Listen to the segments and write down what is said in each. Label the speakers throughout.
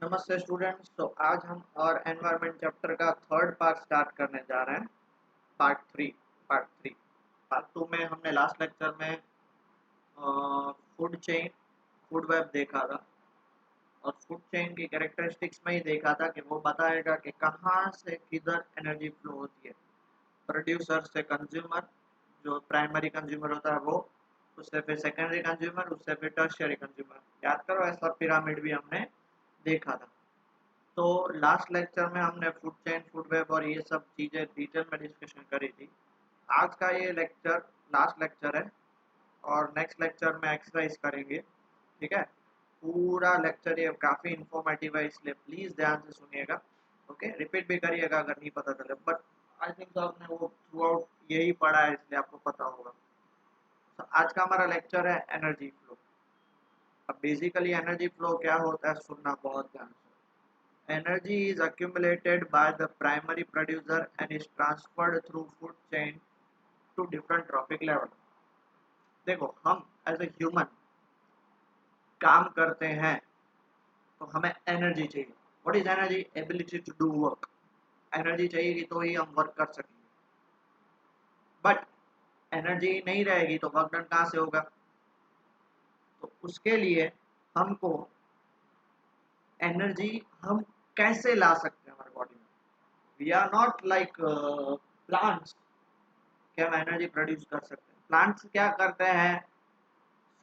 Speaker 1: नमस्ते स्टूडेंट्स। तो आज हम और एनवायरनमेंट चैप्टर का थर्ड पार्ट स्टार्ट करने जा रहे हैं। पार्ट थ्री पार्ट टू में हमने लास्ट लेक्चर में फूड चेन, फूड वेब देखा था। और फूड चेन की कैरेक्टरिस्टिक्स में ही देखा था कि वो बताएगा कि कहाँ से किधर एनर्जी फ्लो होती है। प्रोड्यूसर से कंज्यूमर, जो प्राइमरी कंज्यूमर होता है वो, उससे फिर सेकेंडरी कंज्यूमर, उससे फिर टर्शियरी कंज्यूमर। याद करो, ऐसा पिरामिड भी हमने देखा था। तो लास्ट लेक्चर में हमने फूड चेन, फूड वेब और ये सब चीज़ें डिटेल में डिस्कशन करी थी। आज का ये लेक्चर लास्ट लेक्चर है और नेक्स्ट लेक्चर में एक्सरसाइज करेंगे। ठीक है, पूरा लेक्चर ये काफ़ी इंफॉर्मेटिव है, इसलिए प्लीज़ ध्यान से सुनिएगा। ओके, रिपीट भी करिएगा अगर नहीं पता चले, बट आई थिंक तो आपने वो थ्रू आउट यही पढ़ा है, इसलिए आपको पता होगा। तो आज का हमारा लेक्चर है एनर्जी फ्लो। अब बेसिकली एनर्जी फ्लो क्या होता है, सुनना बहुत ध्यान से। Energy is accumulated by the primary producer and is transferred through food chain to different trophic level. देखो, हम एज ए ह्यूमन काम करते हैं तो हमें एनर्जी चाहिए। What is energy? Ability to do work. Energy चाहिए तो ही हम वर्क कर सकेंगे। बट एनर्जी नहीं रहेगी तो वर्क डन कहाँ से होगा? तो उसके लिए हमको एनर्जी हम कैसे ला सकते हैं हमारे बॉडी में? We are not like plants कि हम एनर्जी प्रोड्यूस कर सकते हैं। प्लांट्स क्या करते हैं?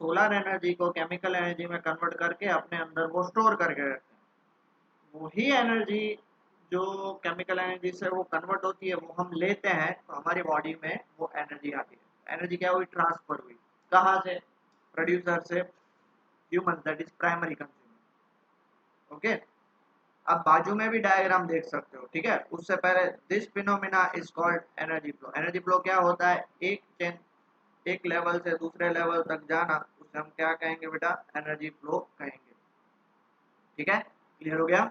Speaker 1: सोलर एनर्जी को केमिकल एनर्जी में कन्वर्ट करके अपने अंदर वो स्टोर करके रखते हैं। वही एनर्जी जो केमिकल एनर्जी से वो कन्वर्ट होती है वो हम लेते हैं तो हमारी बॉडी में वो एनर्जी आती है। एनर्जी क्या हुई? ट्रांसफर हुई। कहाँ से? प्रोड्यूसर से human, that is primary consumer. Okay, आप बाजू में भी डायग्राम देख सकते हो। ठीक है, उससे पहले this phenomena is called energy flow. Energy flow क्या होता है? एक चेन, एक लेवल से दूसरे लेवल तक जाना, उसे हम क्या कहेंगे बेटा? एनर्जी फ्लो कहेंगे। ठीक है, क्लियर हो गया?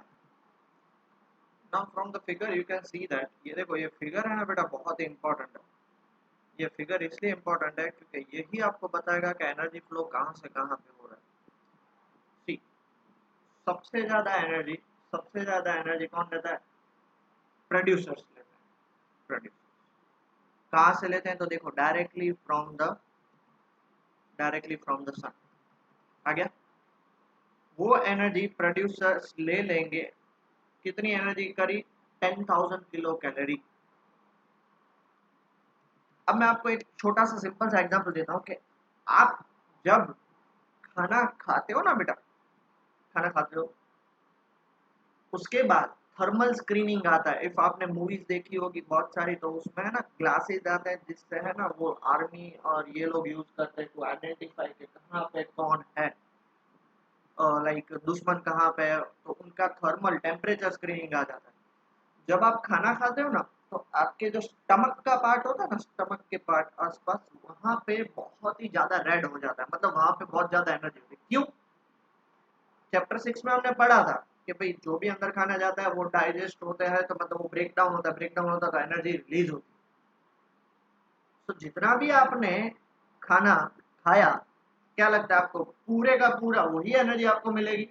Speaker 1: Now from the figure you can see that, ये देखो ये फिगर है ना बेटा, बहुत ही इंपॉर्टेंट है। ये फिगर इसलिए इंपॉर्टेंट है क्योंकि यही आपको बताएगा कि एनर्जी फ्लो कहाँ से कहाँ पे हो रहा है। सी, सबसे ज्यादा एनर्जी, सबसे ज्यादा एनर्जी कौन लेता है? प्रोड्यूसर्स लेते हैं। प्रोड्यूसर कहाँ से लेते हैं? तो देखो, डायरेक्टली फ्रॉम द सन। आ गया? वो एनर्जी प्रोड्यूसर्स ले लेंगे। कितनी एनर्जी करी? 10,000 किलो कैलोरी। अब मैं आपको एक छोटा सा सिंपल सा एग्जांपल देता हूँ कि आप जब खाना खाते हो ना बेटा, खाना खाते हो उसके बाद थर्मल स्क्रीनिंग आता है। इफ आपने मूवीज देखी होगी बहुत सारी, तो उसमें है ना ग्लासेस आते हैं जिससे है ना वो आर्मी और ये लोग यूज करते हैं टू आइडेंटिफाई कि कहाँ पे कौन है, लाइक दुश्मन कहाँ पे है। तो उनका थर्मल टेम्परेचर स्क्रीनिंग आ जाता है। जब आप खाना खाते हो ना, तो आपके जो स्टमक का पार्ट होता है ना, स्टमक के पार्ट आसपास, वहां पे बहुत ही ज्यादा रेड हो जाता है। मतलब वहां पे बहुत ज्यादा एनर्जी होती है। क्यों? चैप्टर 6 में हमने पढ़ा था कि भाई जो भी अंदर खाना जाता है वो डाइजेस्ट होता है, तो मतलब वो ब्रेक डाउन होता है, ब्रेक डाउन होता है तो एनर्जी रिलीज होती है। तो जितना भी आपने खाना खाया, क्या लगता है आपको पूरे का पूरा वही एनर्जी आपको मिलेगी?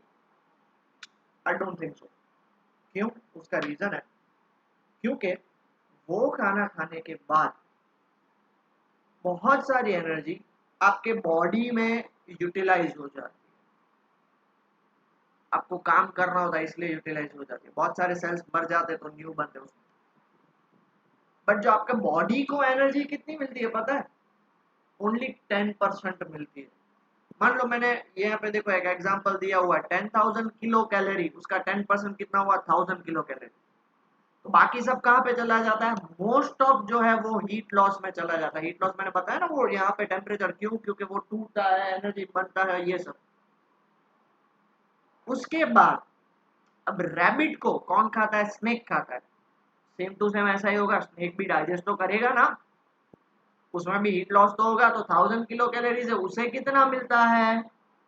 Speaker 1: I don't think so. क्यों? उसका रीजन है क्योंकि वो खाना खाने के बाद बहुत सारी एनर्जी आपके बॉडी में यूटिलाइज हो जाती है। आपको काम करना होता है इसलिए यूटिलाइज हो जाती है। बहुत सारे सेल्स मर जाते हैं तो न्यू बनते हैं उसमें। बट जो आपके बॉडी को एनर्जी कितनी मिलती है पता है? ओनली 10% मिलती है। मान लो मैंने यहाँ पे देखो एक एग्जांपल दिया हुआ है, 10,000 किलो कैलोरी, उसका 10% कितना हुआ? 1,000 किलो कैलोरी। तो बाकी सब कहाँ पे चला जाता है? मोस्ट ऑफ जो है वो हीट लॉस में चला जाता है। हीट लॉस मैंने बताया ना, वो यहाँ पे टेम्परेचर, क्यों? क्योंकि वो टूटता है, एनर्जी बनता है, ये सब। उसके बाद अब रैबिट को कौन खाता है? स्नेक खाता है। सेम टू सेम ऐसा ही होगा, स्नेक भी डाइजेस्ट तो करेगा ना, उसमें भी हीट लॉस तो होगा। तो 1,000 किलो कैलोरी से उसे कितना मिलता है?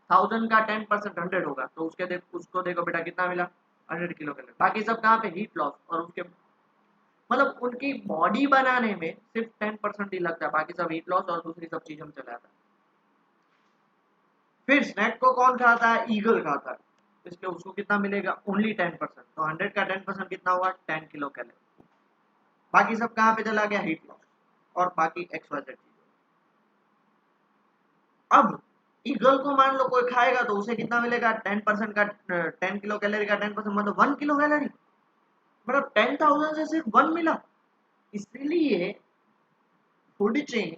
Speaker 1: 1,000 का 10% 100 होगा, तो उसको देखो बेटा कितना मिला? 100 किलो कैलोरी। बाकी सब कहाँ पे? Heat loss. और उसके मतलब उनकी बॉडी बनाने में सिर्फ 10% ही लगता है, बाकी सब हीट लॉस और दूसरी सब चीजों में चला जाता है। फिर स्नैक को कौन खाता है? ईगल खाता है। इसलिए उसको कितना मिलेगा, ओनली 10%। तो 100 का 10% कितना हुआ, 10 किलो कैलोरी। बाकी सब कहाँ पे चला गया, हीट लॉस और बाकी XYZ चीज। अब ईगल को मान लो कोई खाएगा तो उसे कितना मिलेगा, 10% का 10 किलो कैलोरी का 10% मतलब 1 किलो कैलोरी, मतलब 10,000 से सिर्फ 1 मिला। इसलिए फूड चेन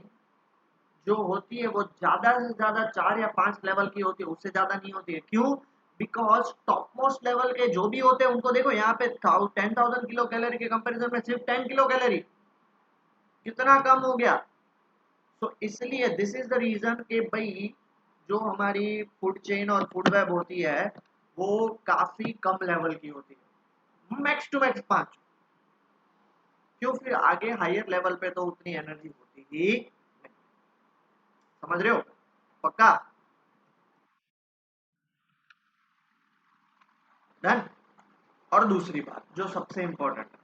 Speaker 1: जो होती है वो ज्यादा से ज्यादा 4 या 5 लेवल की होती है, उससे ज्यादा नहीं होती है। क्यों, बिकॉज टॉप मोस्ट लेवल के जो भी होते हैं उनको देखो यहाँ पे 10,000 किलो कैलोरी के कंपेरिजन में सिर्फ 10 किलो कैलोरी, कितना कम हो गया। तो इसलिए दिस इज द रीजन कि भाई जो हमारी फूड चेन और फूड वेब होती है वो काफी कम लेवल की होती है, मैक्स टू मैक्स 5। क्यों, फिर आगे हायर लेवल पे तो उतनी एनर्जी होती ही नहीं। समझ रहे हो, पक्का, डन। और दूसरी बात जो सबसे इंपॉर्टेंट है,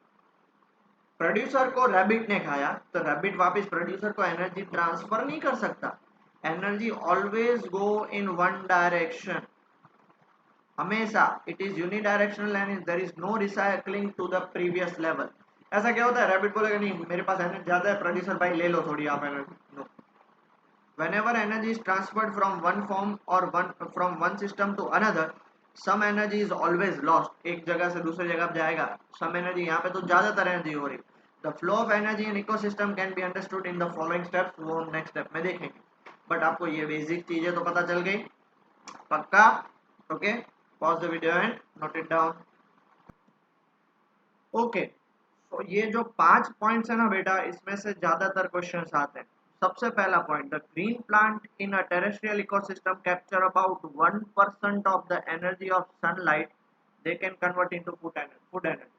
Speaker 1: प्रोड्यूसर को रैबिट ने खाया तो रैबिट वापस प्रोड्यूसर को एनर्जी ट्रांसफर नहीं कर सकता। Energy always go in one direction, हमेशा it is unidirectional and there is no recycling to the previous level. ऐसा क्या होता है, रैबिट बोलेगा नहीं मेरे पास एनर्जी ज्यादा है, प्रोड्यूसर भाई ले लो थोड़ी आप energy, no. whenever energy is transferred from one form or one from one system to another, some energy is always lost। एक जगह से दूसरी जगह जाएगा, some energy, यहाँ पे तो ज्यादातर एनर्जी हो रही। the flow of energy in ecosystem can be understood in the following steps, वो हम नेक्स्ट स्टेप में देखेंगे। बट आपको ये बेसिक चीजें तो पता चल गई, पक्का, okay. Pause the video and note it down. Okay, तो ये जो 5 पॉइंट्स है ना बेटा, इसमें से ज्यादातर क्वेश्चंस आते हैं। सबसे पहला point, the green plant in a terrestrial ecosystem capture about 1% of the energy of sunlight they can convert into food energy.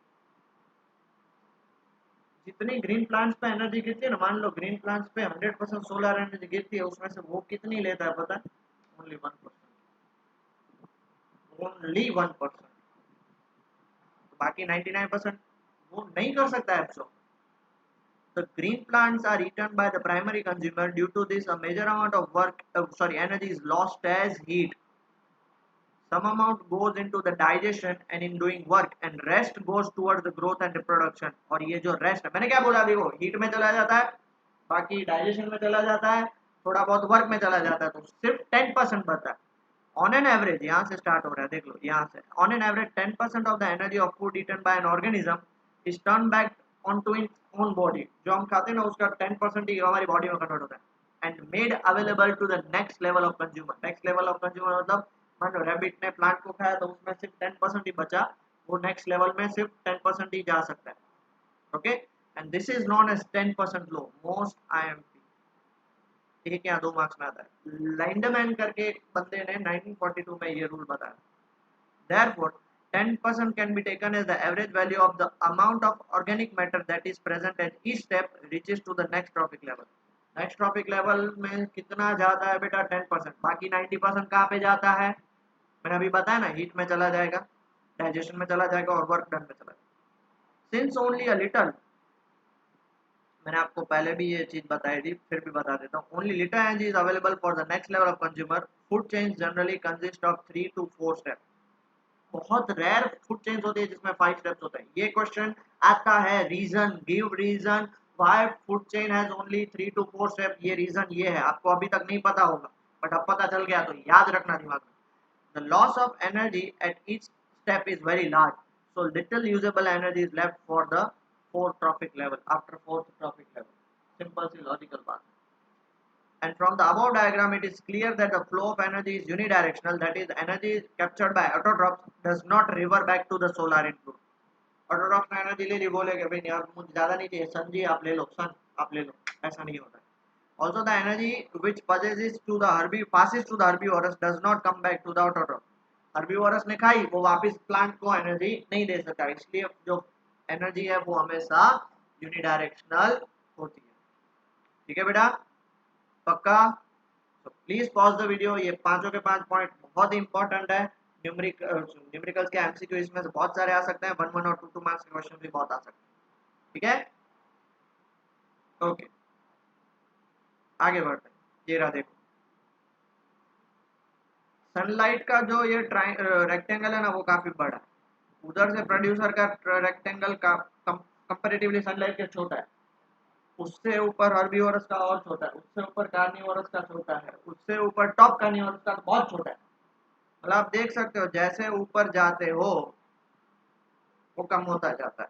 Speaker 1: जितनी ग्रीन प्लांट्स पे एनर्जी गिरती है ना, मान लो ग्रीन प्लांट्स पे 100% सोलर एनर्जी गिरती है, उसमें से वो कितनी लेता है पता है, ओनली 1%, ओनली 1%। बाकी 99% वो नहीं कर सकता है। The green plants are eaten by the primary consumer. Due to this, a major amount of energy is lost as heat. Some amount goes into the digestion and in doing work, and rest goes towards the growth and reproduction। और ये जो rest है, मैंने क्या बोला, देखो heat में चला जाता है, बाकी डाइजेशन में चला जाता है, थोड़ा बहुत वर्क में चला जाता है, तो सिर्फ 10% बचता है। ऑन एन एवरेज, यहाँ से स्टार्ट हो रहा है, देख लो यहाँ से, on an average 10% of the energy of food eaten by an organism is turn back on to in own body. जो हम खाते हैं ना उसका 10% ही हमारी बॉडी में कन्वर्ट होता है, and made available to the next level of consumer. Next level of consumer मतलब मान लो रैबिट ने प्लांट को खाया तो उसमें सिर्फ 10% ही बचा, वो नेक्स्ट लेवल में सिर्फ 10% ही जा सकता है, okay. And this is known as 10% law most IMP। एक या 2 मार्क्स में आता है। लाइंडमैन करके एक बंदे ने 1942 में ये रूल बताया। Therefore, 10% can be taken as the average value of the amount of organic matter that is present at each step reaches to the next trophic level। Next trophic level में कितना जाता है बेटा, 10%। बाकी 90% कहाँ पे जाता है, मैंने अभी बताया ना, हीट में चला जाएगा, डाइजेशन में चला जाएगा और वर्क डन में चला जाएगा। सिंस ओनली अ लिटल, मैंने आपको पहले भी ये चीज बताई थी, फिर भी बता देता हूँ, only little energy is available for the next level of consumer. Food chain generally consist of 3 to 4 step. बहुत रेयर फूड चेंज होती है जिसमें 5 स्टेप्स होते हैं। ये क्वेश्चन आता है, reason, give reason why food chain has only 3 to 4 step. ये रीजन ये है, आपको अभी तक नहीं पता होगा बट अब पता चल गया तो याद रखना दिमाग में। The loss of energy at each step is very large, so little usable energy is left for the fourth trophic level, after fourth trophic level. Simple सी लॉजिकल बात। And from the above diagram, it is clear that the flow of energy is unidirectional. That is, energy captured by autotrophs does not revert back to the solar input। Autotrophs ने energy ले ली, बोले कि भाई यार मुझे ज्यादा नहीं चाहिए, सन जी आप ले लो, सन आप ले लो, ऐसा नहीं होता है। Also, the energy which passes to the herbivorous does not come back to the autotroph। Herbivores ने खाई, वो वापस प्लांट को एनर्जी नहीं दे सकता, इसलिए जो एनर्जी है वो हमेशा यूनिडायरेक्शनल होती है। ठीक है बेटा, पक्का। तो प्लीज पॉज द वीडियो, ये पांचों के 5 पॉइंट बहुत ही इंपॉर्टेंट है। न्यूमेरिकल्स के एमसीक्यू इसमें से बहुत सारे आ सकते हैं, 1 1 और 2 2 मार्क्स के क्वेश्चन भी बहुत आ सकते हैं। ठीक है, ओके, आगे बढ़ते हैं। ये रहा देखो, सनलाइट का जो ये रेक्टेंगल है ना वो काफी बड़ा है, उधर से प्रोड्यूसर का रेक्टेंगल का कंपेरेटिवली सनलाइट के छोटा है, उससे ऊपर हर्बीवोरस का और छोटा है, उससे ऊपर कार्निवोरस का छोटा है, उससे ऊपर टॉप कार्निवोरस का बहुत छोटा है। मतलब आप देख सकते हो जैसे ऊपर जाते हो वो कम होता जाता है।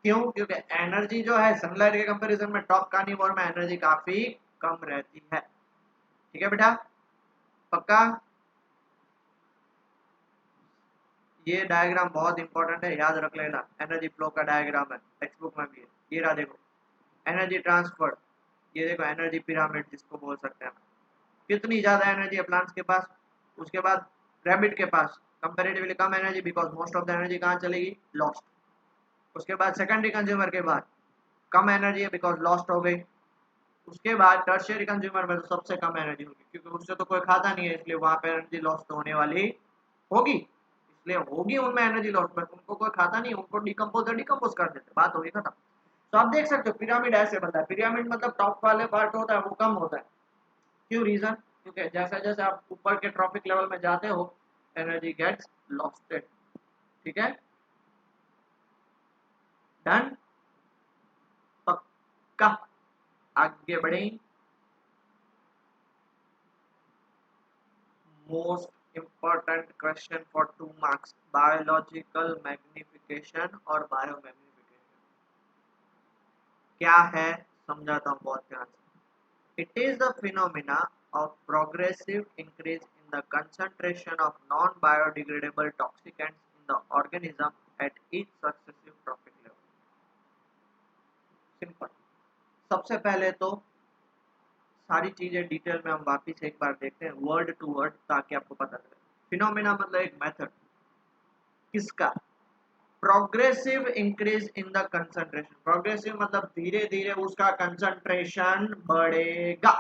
Speaker 1: क्यों? क्योंकि एनर्जी जो है सनलाइट के कंपैरिजन में टॉप कार्निवोर में एनर्जी काफी कम रहती है। ठीक है बेटा, पक्का? ये डायग्राम बहुत इंपॉर्टेंट है, याद रख लेना, एनर्जी फ्लो का डायग्राम है, टेक्स्ट बुक में भी है। ये रहा देखो, एनर्जी ट्रांसफर, ये देखो एनर्जी पिरामिड जिसको बोल सकते हैं। कितनी ज्यादा एनर्जी है प्लांट्स के पास, उसके बाद रैबिट के पास कंपैरेटिवली कम energy, because most of the energy कहाँ चलेगी? लॉस्ट। उसके बाद सेकेंडरी कंज्यूमर के बाद कम एनर्जी है बिकॉज लॉस्ट हो गई। उसके बाद टर्शियरी कंज्यूमर में तो सबसे कम एनर्जी होगी, क्योंकि उससे तो कोई खाता नहीं है, इसलिए वहां पे एनर्जी लॉस तो होने वाली होगी, इसलिए होगी उनमें एनर्जी लॉस, बट उनको कोई खाता नहीं, उनको डिकम्पोज कर देते, बात होगी खत्म। तो आप देख सकते हो पिरामिड ऐसे बनता है, पिरामिड मतलब टॉप वाले पार्ट होता है वो कम होता है। क्यों? रीजन, क्योंकि जैसे जैसे आप ऊपर के ट्रॉपिक लेवल में जाते हो एनर्जी गेट्स लॉस्टेड। ठीक है, डन, पक्का? आगे बढ़े। Most important question for 2 marks, biological magnification और बायो मैग्निफिकेशन क्या है समझाता हूँ बहुत ध्यान से। It is the phenomena of progressive increase in the concentration of non-biodegradable toxicants in the organism at each successive trophic level. Simple. सबसे पहले तो सारी चीजें डिटेल में हम वापिस एक बार देखते हैं वर्ड टू वर्ड, ताकि आपको पता चले। फिनोमिना मतलब एक मेथड, किसका? Progressive increase in the concentration, progressive मतलब धीरे धीरे उसका कंसंट्रेशन बढ़ेगा,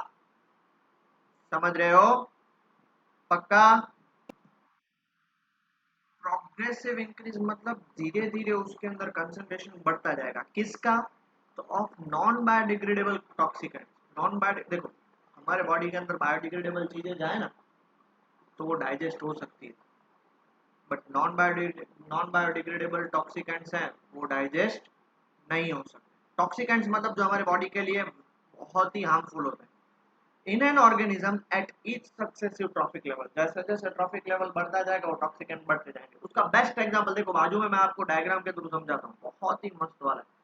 Speaker 1: समझ रहे हो? पक्का? प्रोग्रेसिव इंक्रीज मतलब धीरे धीरे उसके अंदर कंसंट्रेशन बढ़ता जाएगा, किसका? तो of non biodegradable toxicant. Non bio, देखो हमारे बॉडी के अंदर बायोडिग्रेडेबल चीजें जाए ना तो वो डाइजेस्ट हो सकती है, बट नॉन बायोडिग्रेडेबल टॉक्सिकेंट्स हैं वो डाइजेस्ट नहीं हो सकते। टॉक्सिकेंट्स मतलब जो हमारे बॉडी के लिए बहुत ही हार्मफुल होते हैं। In an organism at each successive trophic level, जैसे जैसे ट्रॉफिक लेवल बढ़ता जाएगा वो टॉक्सिकेंट बढ़ते जाएंगे। उसका बेस्ट एग्जांपल देखो बाजू में, मैं आपको डायग्राम के थ्रू समझाता हूँ, बहुत ही मस्त वाला है।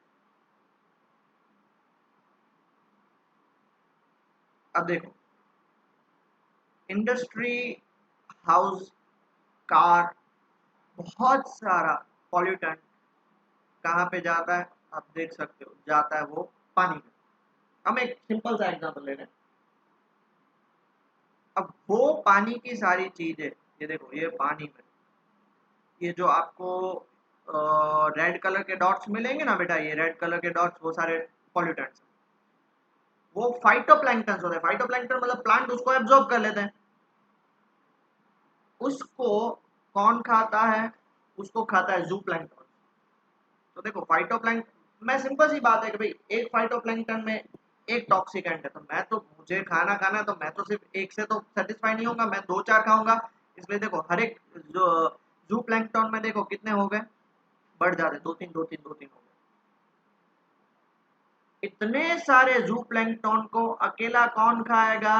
Speaker 1: अब देखो, इंडस्ट्री, हाउस, कार, बहुत सारा पॉल्यूटेंट कहाँ पे जाता है? आप देख सकते हो जाता है वो पानी में। हम एक सिंपल सा एग्जांपल ले रहे हैं। अब वो पानी की सारी चीजें, ये देखो ये पानी में, ये जो आपको रेड कलर के डॉट्स मिलेंगे ना बेटा, ये रेड कलर के डॉट्स वो सारे पॉल्यूटेंट्स, वो फाइटोप्लैंक्टन होते हैं। फाइटोप्लैंक्टन मतलब प्लांट उसको एब्जॉर्ब कर लेते हैं। उसको कौन खाता है? उसको खाता है जू प्लैंक्टन। तो देखो फाइटोप्लैंक्टन में सिंपल सी बात है कि भाई एक फाइटोप्लैंक्टन में एक टॉक्सिकेंट है, तो मैं तो, मुझे खाना खाना है तो मैं तो सिर्फ एक से तो सेटिस्फाई नहीं होगा, मैं 2-4 खाऊंगा। इसलिए देखो हर एक जो जू प्लैंक्टन में देखो कितने हो गए, बढ़ जाते, 2-3 2-3 2-3 हो गए। इतने सारे जू प्लैंक्टन को अकेला कौन खाएगा?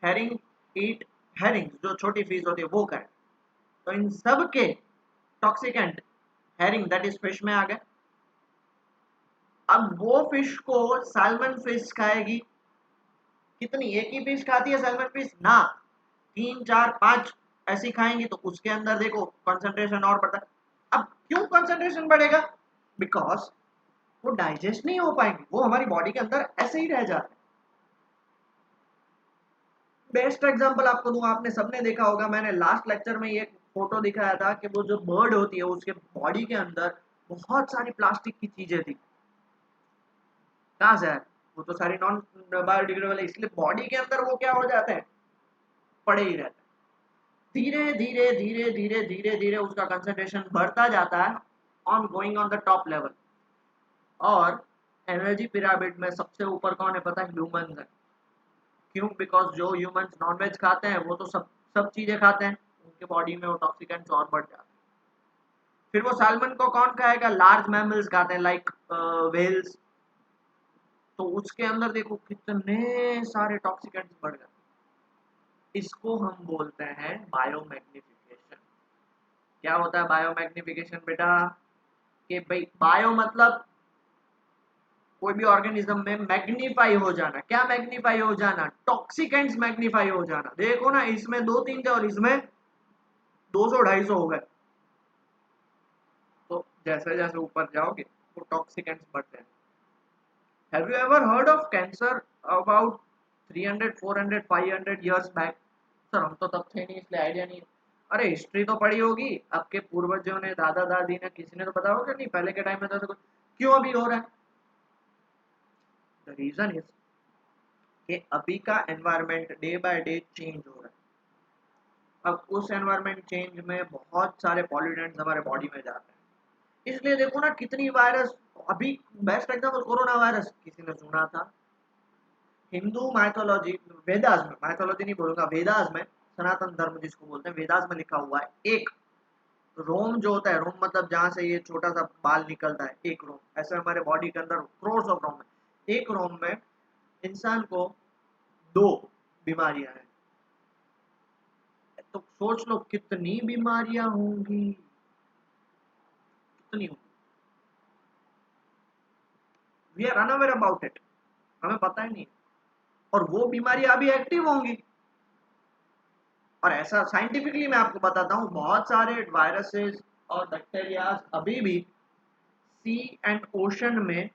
Speaker 1: हेरिंग ईट हेरिंग, जो छोटी फिश होती है वो खाए। तो इन सब के toxicant herring that is fish में आ गए। अब वो फिश को सैल्मन फिश खाएगी, कितनी? एक ही फिश खाती है सैल्मन फिश ना, 3-4-5 ऐसी खाएंगी, तो उसके अंदर देखो कंसंट्रेशन और बढ़ता है। अब क्यों कंसंट्रेशन बढ़ेगा? बिकॉज वो डाइजेस्ट नहीं हो पाएंगे, वो हमारी बॉडी के अंदर ऐसे ही रह जाते हैं। बेस्ट एग्जांपल आपको दूं, आपने सबने देखा होगा, मैंने लास्ट लेक्चर में ये फोटो दिखाया था कि वो जो बर्ड होती है उसके बॉडी के अंदर बहुत सारी प्लास्टिक की चीजें थी। कहाँ से है? वो तो सारी नॉन बायोडिग्रेडेबल है, इसलिए बॉडी के अंदर वो क्या हो जाते हैं? पड़े ही रहते हैं। धीरे धीरे धीरे धीरे धीरे धीरे उसका कंसंट्रेशन बढ़ता जाता है on going on the top level. और एनर्जी पिरामिड में सबसे ऊपर कौन है पता है? ह्यूमंस है। क्यों? बिकॉज जो ह्यूमंस नॉनवेज खाते हैं वो तो सब सब चीजें खाते हैं, उनके बॉडी में वो टॉक्सिकेंट्स और बढ़ जाते हैं। फिर वो सैल्मन को कौन खाएगा? लार्ज मैमल्स खाते हैं, लाइक व्हेल्स। तो उसके अंदर देखो कितने सारे टॉक्सिकेंट्स बढ़ गए। इसको हम बोलते हैं बायोमैग्निफिकेशन। क्या होता है बायोमैग्निफिकेशन बेटा? कि भाई बायो मतलब कोई भी ऑर्गेनिज्म में मैग्नीफाई हो जाना। क्या मैग्नीफाई हो जाना? टॉक्सिकेंट्स मैग्नीफाई हो जाना। देखो ना, इसमें दो तीन थे और इसमें 200-250 हो गए। तो जैसे जैसे ऊपर जाओगे वो टॉक्सिकेंट्स बढ़ते हैं। Have you ever heard of cancer about 300 400 500 years back? Sir हम तो तब थे नहीं इसलिए आइडिया नहीं है। अरे हिस्ट्री तो पढ़ी होगी, आपके पूर्वजों ने, दादा दादी ने, किसी ने तो बताया होगा नहीं पहले के टाइम में तो कुछ। क्यों अभी हो रहा है? द रीजन इज कि अभी का environment day by day change हो रहा है। अब उस एनवायरनमेंट चेंज में बहुत सारे पॉल्यूटेंट्स हमारे बॉडी में जाते हैं। इसलिए देखो ना कितनी वायरस। अभी बेस्ट एग्जाम्पल कोरोना वायरस, किसी ने सुना था? हिंदू माइथोलॉजी, वेदास में, माइथोलॉजी नहीं बोलूंगा, वेदास में, सनातन धर्म जिसको बोलते हैं, वेदास में लिखा हुआ है, एक रोम जो होता है, रोम मतलब जहां से ये छोटा सा बाल निकलता है, एक रोम, ऐसे हमारे बॉडी के अंदर क्रोर्स ऑफ रोम है। एक रोम में इंसान को दो बीमारियां हैं। तो सोच लो कितनी बीमारियां होंगी, कितनी होंगी। We are unaware about it, हमें पता ही नहीं। और वो बीमारियां अभी एक्टिव होंगी। और ऐसा साइंटिफिकली मैं आपको बताता हूँ, बहुत सारे वायरसेस और बैक्टीरिया अभी भी सी एंड ओशन में,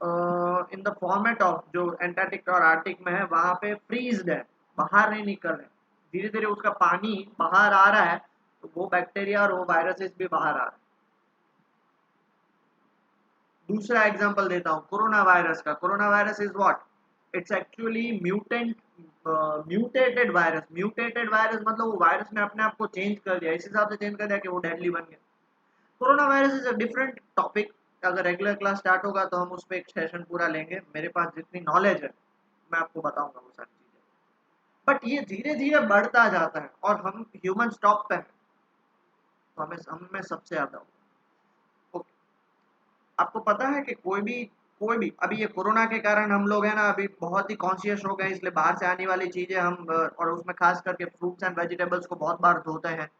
Speaker 1: इन द फॉर्मेट ऑफ जो एंटार्क्टिक और आर्टिक में है वहां पे फ्रीज्ड है, बाहर नहीं निकल रहे। धीरे धीरे उसका पानी बाहर आ रहा है, तो वो बैक्टीरिया और वो वायरसेस भी बाहर आ रहे हैं। दूसरा एग्जांपल देता हूँ कोरोना वायरस का। Corona virus is what? It's actually mutant, mutated virus. Mutated virus मतलब वो वायरस ने अपने आप को चेंज कर दिया, इस हिसाब से चेंज कर दिया कि वो डेडली बन गया। Corona virus is a different topic. अगर रेगुलर क्लास स्टार्ट होगा तो हम उस पर एक सेशन पूरा लेंगे। मेरे पास जितनी नॉलेज है मैं आपको बताऊंगा वो सारी चीजें। बट ये धीरे धीरे बढ़ता जाता है और हम ह्यूमन स्टॉप पे हैं, तो हमें सबसे ज्यादा होगा। आपको पता है कि कोई भी अभी ये कोरोना के कारण हम लोग हैं ना अभी बहुत ही कॉन्शियस हो गए, इसलिए बाहर से आने वाली चीजें हम और उसमें खास करके फ्रूट्स एंड वेजिटेबल्स को बहुत बार धोते हैं।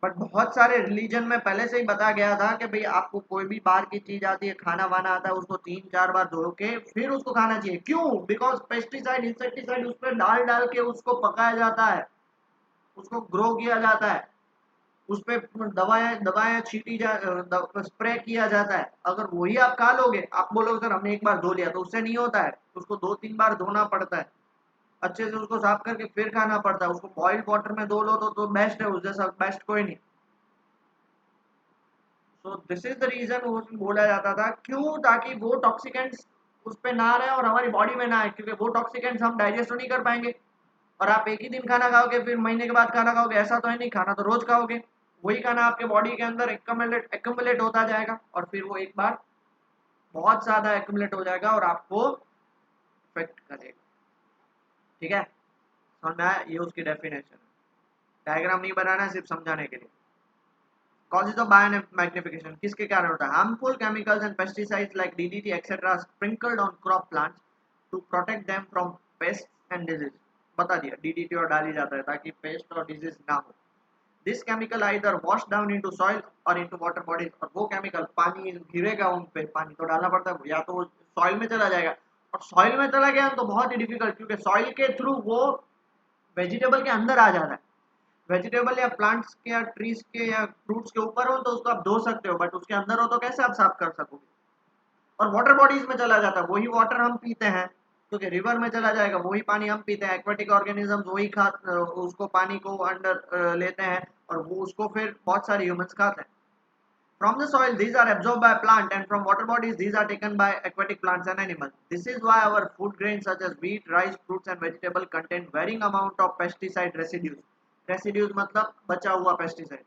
Speaker 1: बट बहुत सारे रिलीजन में पहले से ही बताया गया था कि भाई आपको कोई भी बाहर की चीज आती है, खाना वाना आता है, उसको 3-4 बार धो के फिर उसको खाना चाहिए। क्यों? बिकॉज पेस्टिसाइड इंसेक्टिसाइड उस पर डाल डाल के उसको पकाया जाता है, उसको ग्रो किया जाता है, उस पे दवाएं दवाएं छीटी जा, स्प्रे किया जाता है। अगर वही आप खा लोगे, आप बोलोगे सर हमने एक बार धो लिया, तो उससे नहीं होता है, उसको 2-3 बार धोना पड़ता है, अच्छे से उसको साफ करके फिर खाना पड़ता है। उसको बॉइल्ड वाटर में धो लो तो बेस्ट है, उस जैसा बेस्ट कोई नहीं। So this is the reason वो बोला जाता था। क्यों? ताकि वो टॉक्सिकेंट्स उस पे ना रहे और हमारी बॉडी में ना आए, क्योंकि वो टॉक्सिकेंट्स हम डाइजेस्ट नहीं कर पाएंगे। और आप एक ही दिन खाना खाओगे फिर महीने के बाद खाना खाओगे, ऐसा तो है नहीं, खाना तो रोज खाओगे। वही खाना आपके बॉडी के अंदर एक्यूमुलेट होता जाएगा और फिर वो एक बार बहुत ज्यादा एक्यूमुलेट हो जाएगा और आपको इफेक्ट करेगा। ठीक है, समझ में आया? ये उसकी डेफिनेशन है। डायग्राम नहीं बनाना है, सिर्फ समझाने के लिए। Causes of biomagnification किसके कारण होता है? Harmful chemicals and pesticides like DDT etc. sprinkled on crop plants to protect them from pests and disease. बता दिया, DDT और डाली जाता है ताकि पेस्ट और डिजीज ना हो। This chemical either wash down into soil or into water bodies. और वो केमिकल पानी गिरेगा उन पे, पानी तो डालना पड़ता है, या तो वो सॉइल में चला जाएगा। और सॉइल में चला गया तो बहुत ही डिफिकल्ट, क्योंकि सॉइल के थ्रू वो वेजिटेबल के अंदर आ जाता है। वेजिटेबल या प्लांट्स के या ट्रीज के या फ्रूट्स के ऊपर हो तो उसको आप धो सकते हो, बट उसके अंदर हो तो कैसे आप साफ कर सकोगे? और वाटर बॉडीज में चला जाता है, वही वाटर हम पीते हैं, क्योंकि रिवर में चला जाएगा, वही पानी हम पीते हैं। एक्वेटिक ऑर्गेनिजम्स वही खा उसको पानी को अंडर लेते हैं और वो उसको फिर बहुत सारे ह्यूमंस खाते हैं। From the soil, these are absorbed by plant, and from water bodies, these are taken by aquatic plants and animals. This is why our food grains such as wheat, rice, fruits, and vegetables contain varying amount of pesticide residues. Residues मतलब बचा हुआ pesticide.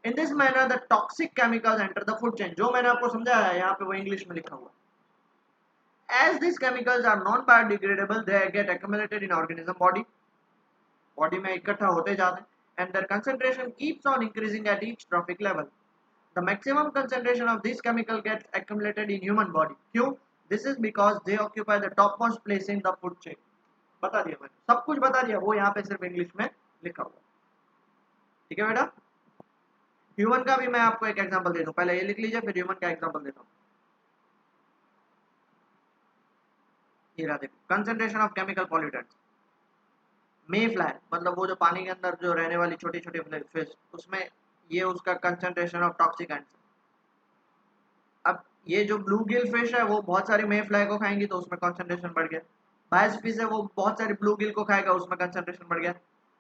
Speaker 1: In this manner, the toxic chemicals enter the food chain. जो मैंने आपको समझाया है यहाँ पे वो इंग्लिश में लिखा हुआ। As these chemicals are non-biodegradable, they get accumulated in organism body. Body में इकट्ठा होते जाते हैं and their concentration keeps on increasing at each trophic level. The maximum concentration of this chemical gets accumulated in human body. क्यों? This is because they occupy the top most place in the food chain. बता दिया मैंने, सब कुछ बता दिया, वो यहाँ पे सिर्फ इंग्लिश में लिखा हुआ. ठीक है बेटा. ह्यूमन का भी मैं आपको एक एग्जांपल दे दूं, पहले ये लिख लीजिए फिर ह्यूमन का एग्जांपल देता हूँ. ये रहा देखो, concentration of chemical pollutants. May fly मतलब वो जो पानी के अंदर जो रहने वाली छोटी छोटी फिश, उसमें ये उसका कंसंट्रेशन ऑफ टॉक्सिक एंड्स. अब ये जो ब्लू गिल फिश है वो बहुत सारी मे फ्लाई को खाएंगी तो उसमें कंसंट्रेशन बढ़ गया. बैज फिश है वो बहुत सारी ब्लू गिल को खाएगा, उसमें कंसंट्रेशन बढ़ गया.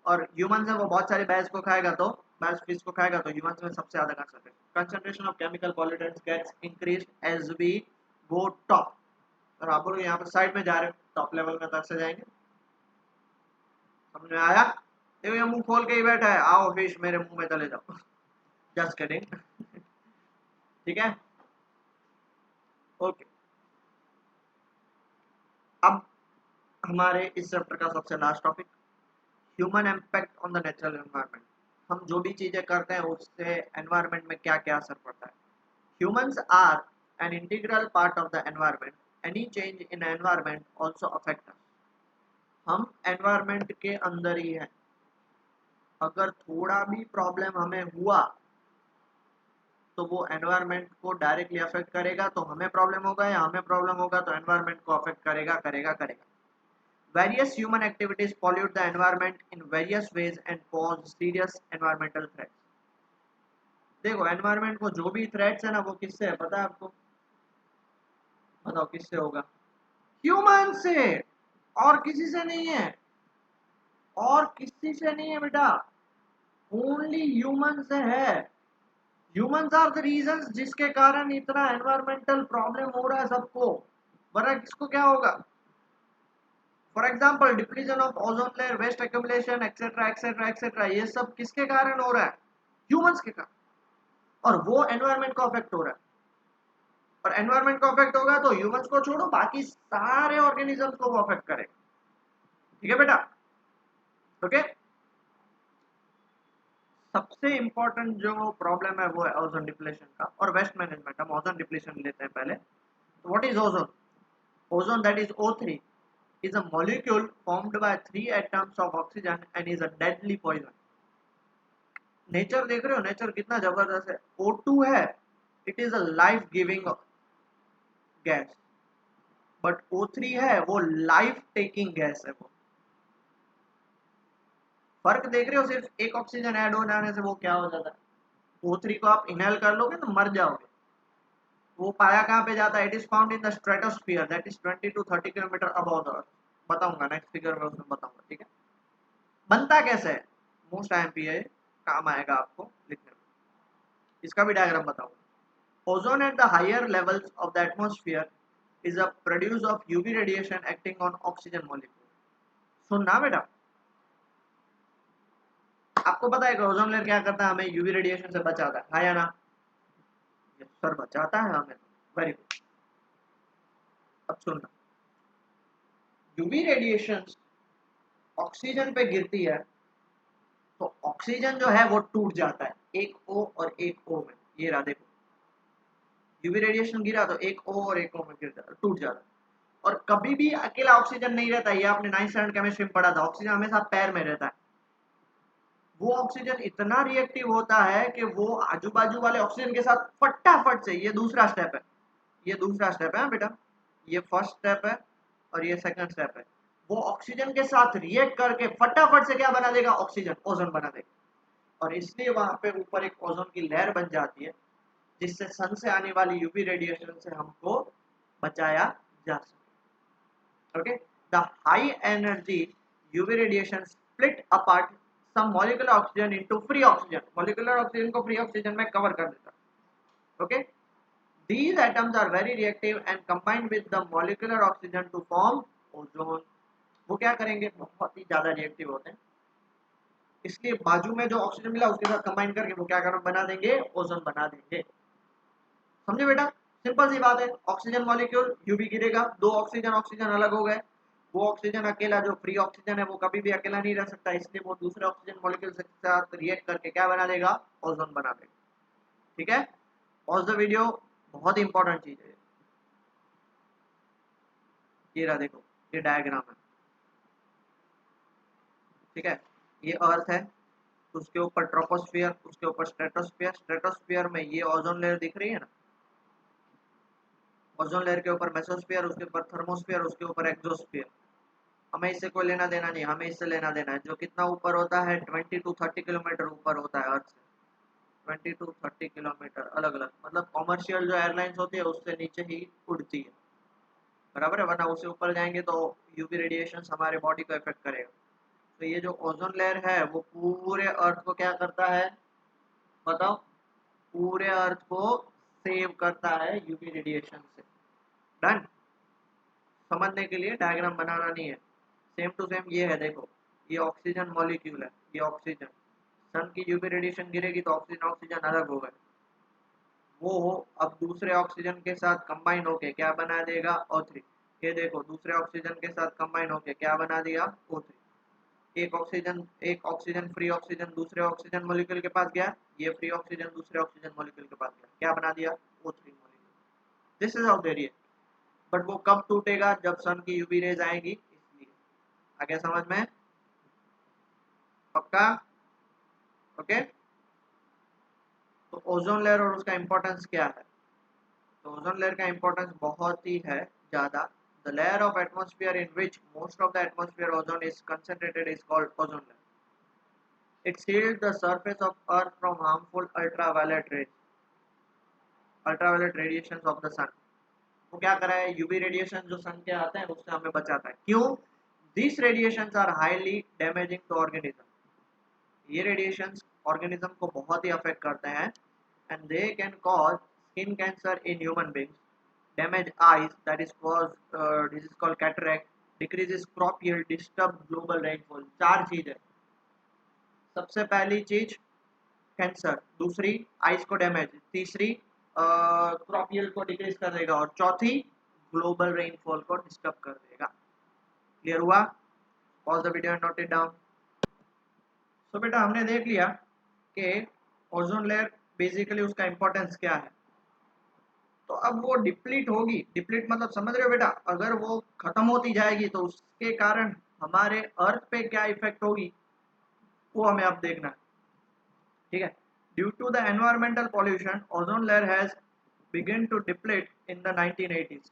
Speaker 1: और ह्यूमन है वो बहुत सारी बैज को खाएगा तो बैज फिश को खाएगा तो ह्यूमन में सबसे ज्यादा concentration of chemical pollutants gets increase as we go top. और आप लोग यहाँ पर साइड में जा रहे हो, टॉप लेवल में तक से जाएंगे. समझ में आया? देखो ये मुंह खोल के ही बैठा है, आओ फिश मेरे मुंह में चले जाओ. Just kidding. ठीक है. ओके. अब हमारे इस चैप्टर का सबसे last topic, human impact on the natural environment. हम जो भी चीजें करते हैं उससे एनवायरनमेंट में क्या क्या असर पड़ता है. Humans are an integral part of the environment. Any change in environment also affect us. हम एनवायरनमेंट के अंदर ही हैं. अगर थोड़ा भी प्रॉब्लम हमें हुआ तो वो एनवायरनमेंट को डायरेक्टली अफेक्ट करेगा, तो हमें प्रॉब्लम होगा, या हमें प्रॉब्लम होगा तो एनवायरनमेंट को अफेक्ट करेगा करेगा करेगा. Various human activities pollute the environment in various ways and cause serious environmental threats. देखो एनवायरनमेंट को जो भी थ्रेट्स है ना वो किससे है पता है आपको? बताओ किससे होगा? ह्यूमन से. और किसी से नहीं है, और किसी से नहीं है बेटा, ओनली ह्यूमन से है. ह्यूमंस आर द रीजंस जिसके कारण इतना एनवायरमेंटल प्रॉब्लम हो रहा है सबको, वरना किसको क्या होगा? For example depletion of ozone layer, waste accumulation etcetera etcetera etcetera, ये सब किसके कारण हो रहा है? ह्यूमंस के कारण. और वो एनवायरनमेंट को अफेक्ट हो रहा है. और एनवायरनमेंट को अफेक्ट होगा तो ह्यूमंस को छोड़ो बाकी सारे ऑर्गेनिजम्स को वो अफेक्ट करेगा. ठीक है बेटा. ओके. सबसे इंपॉर्टेंट जो प्रॉब्लम है वो है ओजोन डिप्लेशन का और वेस्ट मैनेजमेंट. हम ओजोन डिप्लेशन लेते हैं पहले. What is ozone? Ozone that is O3 is a molecule formed by 3 atoms of oxygen and is a deadly poison. Nature देख रहे हो, नेचर कितना जबरदस्त है. O2 है, it is a life giving gas, but O3 है वो life taking gas है. वो फर्क देख रहे हो, सिर्फ एक ऑक्सीजन ऐड हो जाने से वो क्या हो जाता है. O3 को आप इनहेल कर लोगे तो मर जाओगे. वो पाया कहाँ पे जाता है? It is found in the stratosphere that is 20 to 30 kilometre above the earth. बताऊंगा नेक्स्ट फिगर में, उसमें बताऊंगा. ठीक है. बनता कैसे है? मोस्ट आईएमपी है, काम आएगा आपको लिखने में. इसका भी डायग्राम बताऊंगा. Ozone at the higher levels of the atmosphere is a produce of UV radiation acting on oxygen molecule. सुनना बेटा, आपको पता है कि ओजोन लेयर क्या करता है? हमें यूवी रेडिएशन से बचाता है, हाँ या ना? सर बचाता है हमें. Very good. अब सुनना, यूवी रेडिएशन ऑक्सीजन पे गिरती है तो ऑक्सीजन जो है वो टूट जाता है, एक O और एक O में. ये रहा देखो, यूवी रेडिएशन गिरा तो एक O और एक O में गिर जाता, टूट जाता. और कभी भी अकेला ऑक्सीजन नहीं रहता. ये आपने 9th स्टैंडर्ड केमिस्ट्री में पढ़ा था, ऑक्सीजन हमेशा पैर में रहता है. वो ऑक्सीजन इतना रिएक्टिव होता है कि वो आजू बाजू वाले ऑक्सीजन के साथ फटाफट से, ये दूसरा स्टेप है, ये दूसरा स्टेप है बेटा, ये फर्स्ट स्टेप है और ये सेकंड स्टेप है. वो ऑक्सीजन के साथ रिएक्ट करके फटाफट से क्या बना देगा? ऑक्सीजन, ओजोन बना देगा. और इसलिए वहां पे ऊपर एक ओजोन की लेयर बन जाती है जिससे सन से आने वाली यूवी रेडिएशन से हमको बचाया जा सके. Okay. The high energy UV radiation split apart some molecular oxygen into free oxygen. molecular oxygen को free oxygen में cover कर देता. okay. These atoms are very reactive and combined with the molecular oxygen to form ozone. वो क्या करेंगे? बहुत ही ज्यादा reactive होते हैं, इसलिए बाजू में जो ऑक्सीजन मिला उसके साथ कंबाइन करके वो क्या बना देंगे? ओजोन बना देंगे. समझे बेटा? सिंपल सी बात है. ऑक्सीजन मॉलिक्यूल यूवी गिरेगा, दो ऑक्सीजन ऑक्सीजन अलग हो गए, वो ऑक्सीजन अकेला, जो फ्री ऑक्सीजन है, वो कभी भी अकेला नहीं रह सकता, इसलिए वो दूसरे ऑक्सीजन मॉलिक्यूल के साथ रिएक्ट करके क्या बना देगा, ओजोन बना देगा। ठीक है, पॉज द वीडियो, बहुत इंपॉर्टेंट चीज है। ये रहा देखो, ये डायग्राम है। ठीक है, ये अर्थ है, उसके ऊपर ट्रोपोस्फियर, उसके ऊपर स्ट्रेटोस्फियर, स्ट्रेटोस्फियर में ये ओजोन लेयर दिख रही है ना, ओजोन लेयर के ऊपर मेसोस्फियर, उसके ऊपर थर्मोस्फियर, उसके ऊपर एक्सोस्फियर। हमें इससे कोई लेना देना नहीं, हमें इससे लेना देना है जो कितना ऊपर होता है, 20 to 30 किलोमीटर ऊपर होता है अर्थ से। 20 to 30 किलोमीटर अलग अलग, मतलब कॉमर्शियल जो एयरलाइंस होती है उससे नीचे ही उड़ती है, बराबर है, वरना उससे ऊपर जाएंगे तो यूवी रेडिएशन हमारे बॉडी को इफेक्ट करेगा। तो ये जो ओजोन लेयर है वो पूरे अर्थ को क्या करता है, बताओ, पूरे अर्थ को सेव करता है यूवी रेडिएशन से। डन। समझने के लिए डायग्राम बनाना नहीं है, सेम टू सेम ये है, देखो ये ऑक्सीजन मॉलिक्यूल है, ये ऑक्सीजन, सन की यूवी रेडिएशन गिरेगी तो ऑक्सीजन ऑक्सीजन अलग हो गए, वो अब दूसरे ऑक्सीजन के साथ कंबाइन होके क्या बना देगा, O3। ये देखो दूसरे ऑक्सीजन के साथ कंबाइन होके क्या बना दिया, O3। एक ऑक्सीजन फ्री ऑक्सीजन दूसरे ऑक्सीजन मॉलिक्यूल के पास गया, ये फ्री ऑक्सीजन दूसरे ऑक्सीजन मॉलिक्यूल के पास गया, क्या बना दिया, O3 molecule. This is how they react. But वो कब टूटेगा, जब सन की यूवी रेज आएगी, इसलिए। आगे समझ में, पक्का, ओके। तो ओजोन लेयर और उसका इंपॉर्टेंस क्या है, तो ओजोन लेयर का इंपॉर्टेंस बहुत ही है ज़्यादा। The layer of atmosphere in which most of the atmosphere ozone is concentrated is called ozone layer. It shields the surface of Earth from harmful ultraviolet radiations of the sun। वो क्या कर रहा है, UV radiation जो सन के आते हैं उससे हमें बचाता है। क्यों? These radiations are highly damaging to organism। ये रेडिएशंस ऑर्गेनिज्म को बहुत ही अफेक्ट करते हैं, and they can cause skin cancer in human beings, damage eyes, that is cause disease called cataract, decreases crop yield, disturb global rainfall. चार चीज है। सबसे पहली चीज कैंसर, दूसरी आइस को डैमेज, तीसरी क्रॉप यील्ड को डिक्रीज कर देगा, और चौथी ग्लोबल रेनफॉल को डिस्टर्ब कर देगा। क्लियर हुआ? Pause the video and note it down. So बेटा हमने देख लिया कि ओजोन लेयर बेसिकली उसका इंपॉर्टेंस क्या है। तो अब वो डिप्लीट होगी, डिप्लीट मतलब समझ रहे हो बेटा, अगर वो खत्म होती जाएगी तो उसके कारण हमारे अर्थ पे क्या इफेक्ट होगी, वो हमें अब देखना है। ठीक है, due to the environmental pollution ozone layer has begin to deplete in the 1980s।